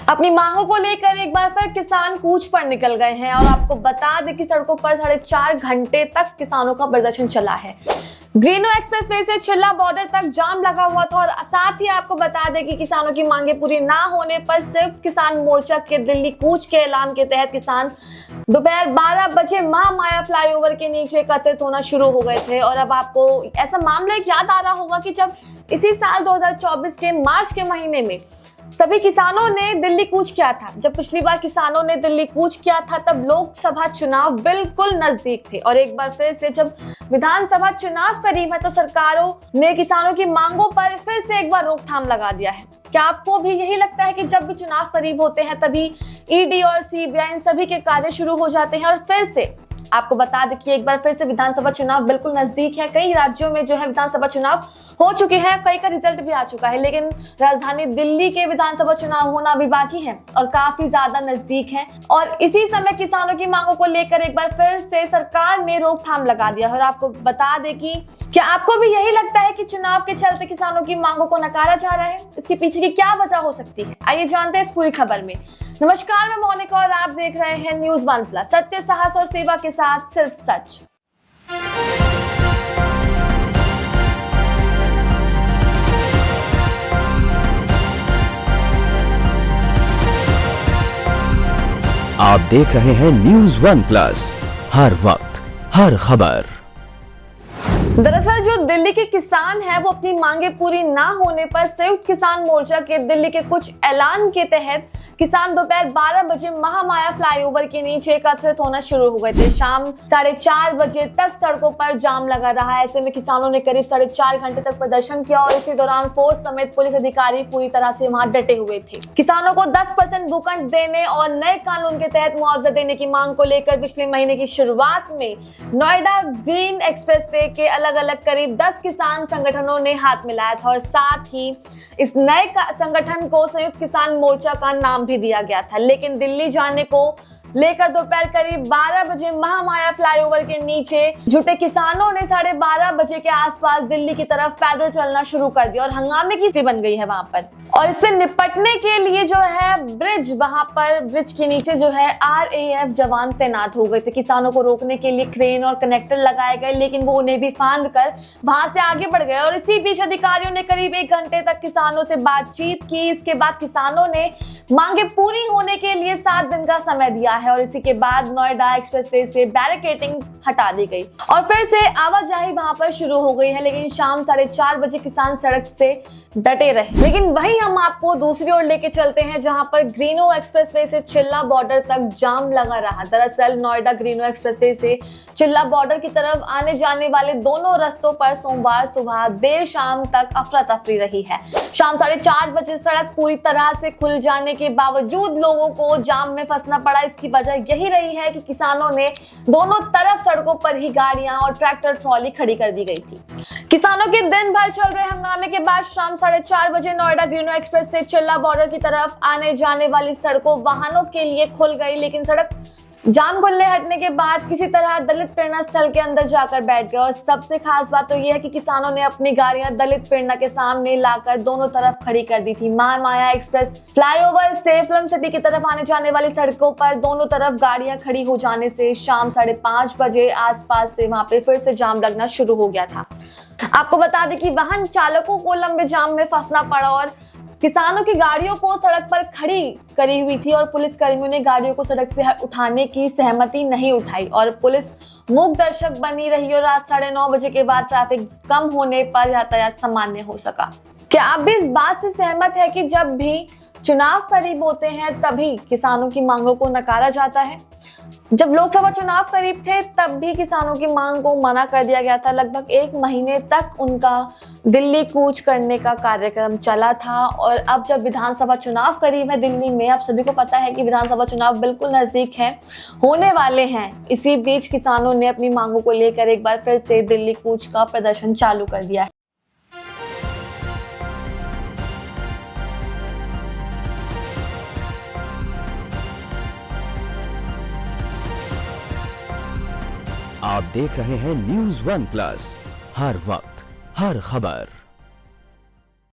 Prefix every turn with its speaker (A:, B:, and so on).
A: अपनी मांगों को लेकर एक बार फिर किसान कूच पर निकल गए हैं और आपको बता दें कि सड़कों पर 4.5 घंटे तक किसानों का प्रदर्शन चला है। ग्रीनो एक्सप्रेसवे से चिल्ला बॉर्डर तक जाम लगा हुआ था और साथ ही आपको बता दें कि किसानों की मांगे पूरी ना होने पर संयुक्त किसान मोर्चा के दिल्ली कूच के ऐलान के तहत किसान दोपहर 12 बजे महामाया फ्लाईओवर के नीचे एकत्रित होना शुरू हो गए थे। और अब आपको ऐसा मामला एक याद आ रहा होगा कि जब इसी साल 2024 के मार्च के महीने में सभी किसानों ने दिल्ली कूच किया था। जब पिछली बार किसानों ने दिल्ली कूच किया था तब लोकसभा चुनाव बिल्कुल नजदीक थे और एक बार फिर से जब विधानसभा चुनाव करीब है तो सरकारों ने किसानों की मांगों पर फिर से एक बार रोकथाम लगा दिया है। क्या आपको भी यही लगता है कि जब भी चुनाव करीब होते हैं तभी ईडी और सीबीआई इन सभी के कार्य शुरू हो जाते हैं? और फिर से आपको बता दें कि एक बार फिर से विधानसभा चुनाव बिल्कुल नजदीक है। कई राज्यों में जो है विधानसभा चुनाव हो चुके हैं, कई का रिजल्ट भी आ चुका है, लेकिन राजधानी दिल्ली के विधानसभा चुनाव होना भी बाकी है और काफी ज्यादा नजदीक है। और इसी समय किसानों की मांगों को लेकर एक बार फिर से सरकार ने रोकथाम लगा दिया। और आपको बता दें कि क्या आपको भी यही लगता है कि चुनाव के चलते किसानों की मांगों को नकारा जा रहा है? इसके पीछे की क्या वजह हो सकती है, आइए जानते हैं इस पूरी खबर में। नमस्कार, मैं मोनिका और आप देख रहे हैं न्यूज़ वन प्लस, सत्य, साहस और सेवा के साथ सिर्फ सच।
B: आप देख रहे हैं न्यूज़ वन प्लस, हर वक्त हर खबर।
A: दरअसल जो दिल्ली के किसान हैं वो अपनी मांगे पूरी ना होने पर संयुक्त किसान मोर्चा के दिल्ली के कुछ ऐलान के तहत किसान दोपहर 12 बजे महामाया फ्लाईओवर के नीचे एकत्रित होना शुरू हो गए थे। शाम 4:30 बजे तक सड़कों पर जाम लगा रहा। ऐसे में किसानों ने करीब 4.5 घंटे तक प्रदर्शन किया और इसी दौरान फोर्स समेत पुलिस अधिकारी पूरी तरह से वहां डटे हुए थे। किसानों को 10% भूखंड देने और नए कानून के तहत मुआवजा देने की मांग को लेकर पिछले महीने की शुरुआत में नोएडा ग्रीन एक्सप्रेसवे के अलग अलग करीब 10 किसान संगठनों ने हाथ मिलाया था और साथ ही इस नए संगठन को संयुक्त किसान मोर्चा का नाम भी दिया गया था। लेकिन दिल्ली जाने को लेकर दोपहर करीब 12 बजे महामाया फ्लाईओवर के नीचे जुटे किसानों ने 12:30 बजे के आसपास दिल्ली की तरफ पैदल चलना शुरू कर दिया और हंगामे की स्थिति बन गई है वहां पर। और इससे निपटने के लिए जो है ब्रिज के नीचे जो है RAF जवान तैनात हो गए थे। किसानों को रोकने के लिए क्रेन और कनेक्टर लगाए गए, लेकिन वो उन्हें भी फांद कर वहां से आगे बढ़ गए। और इसी बीच अधिकारियों ने करीब 1 घंटे तक किसानों से बातचीत की। इसके बाद किसानों ने मांगे पूरी होने के लिए 7 दिन का समय दिया है और इसी के बाद नोएडा एक्सप्रेसवे से बैरिकेडिंग हटा दी गई और फिर से आवाजाही वहां पर शुरू हो गई है। लेकिन शाम 4:30 बजे किसान सड़क से डटे रहे। लेकिन वहीं हम आपको दूसरी ओर लेके चलते हैं जहां पर ग्रीनो एक्सप्रेसवे से चिल्ला बॉर्डर तक जाम लगा रहा। दरअसल नोएडा ग्रीनो एक्सप्रेसवे से चिल्ला बॉर्डर की तरफ आने जाने वाले दोनों रास्तों पर सोमवार सुबह देर शाम तक अफरा तफरी रही है। शाम 4:30 बजे सड़क पूरी तरह से खुल जाने के बावजूद लोगों को जाम में फंसना पड़ा। इसकी वजह यही रही है कि किसानों ने दोनों तरफ सड़कों पर ही गाड़ियां और ट्रैक्टर ट्रॉली खड़ी कर दी गई थी। किसानों के दिन भर चल रहे हंगामे के बाद शाम 4:30 बजे नोएडा ग्रीनो एक्सप्रेस से चिल्ला बॉर्डर की तरफ आने जाने वाली सड़कों वाहनों के लिए खुल गई। लेकिन सड़क जाम खुलने हटने के बाद किसी तरह दलित प्रेरणा स्थल के अंदर जाकर बैठ गए। और सबसे खास बात तो यह है कि किसानों ने अपनी गाड़ियां दलित प्रेरणा के सामने लाकर दोनों तरफ खड़ी कर दी थी। महामाया एक्सप्रेस फ्लाईओवर से फिल्म सिटी की तरफ आने जाने वाली सड़कों पर दोनों तरफ गाड़ियां खड़ी हो जाने से शाम 5:30 बजे आसपास से वहां पे फिर से जाम लगना शुरू हो गया था। आपको बता दें कि वाहन चालकों को लंबे जाम में फंसना पड़ा और किसानों की गाड़ियों को सड़क पर खड़ी करी हुई थी और पुलिस कर्मियों ने गाड़ियों को सड़क से उठाने की सहमति नहीं उठाई और पुलिस मूक दर्शक बनी रही और रात 9:30 बजे के बाद ट्रैफिक कम होने पर यातायात सामान्य हो सका। क्या आप भी इस बात से सहमत है कि जब भी चुनाव करीब होते हैं तभी किसानों की मांगों को नकारा जाता है? जब लोकसभा चुनाव करीब थे तब भी किसानों की मांग को मना कर दिया गया था। लगभग 1 महीने तक उनका दिल्ली कूच करने का कार्यक्रम चला था और अब जब विधानसभा चुनाव करीब है दिल्ली में, आप सभी को पता है कि विधानसभा चुनाव बिल्कुल नजदीक है, होने वाले हैं। इसी बीच किसानों ने अपनी मांगों को लेकर एक बार फिर से दिल्ली कूच का प्रदर्शन चालू कर दिया है।
B: आप देख रहे हैं न्यूज़ वन प्लस, हर वक्त हर खबर।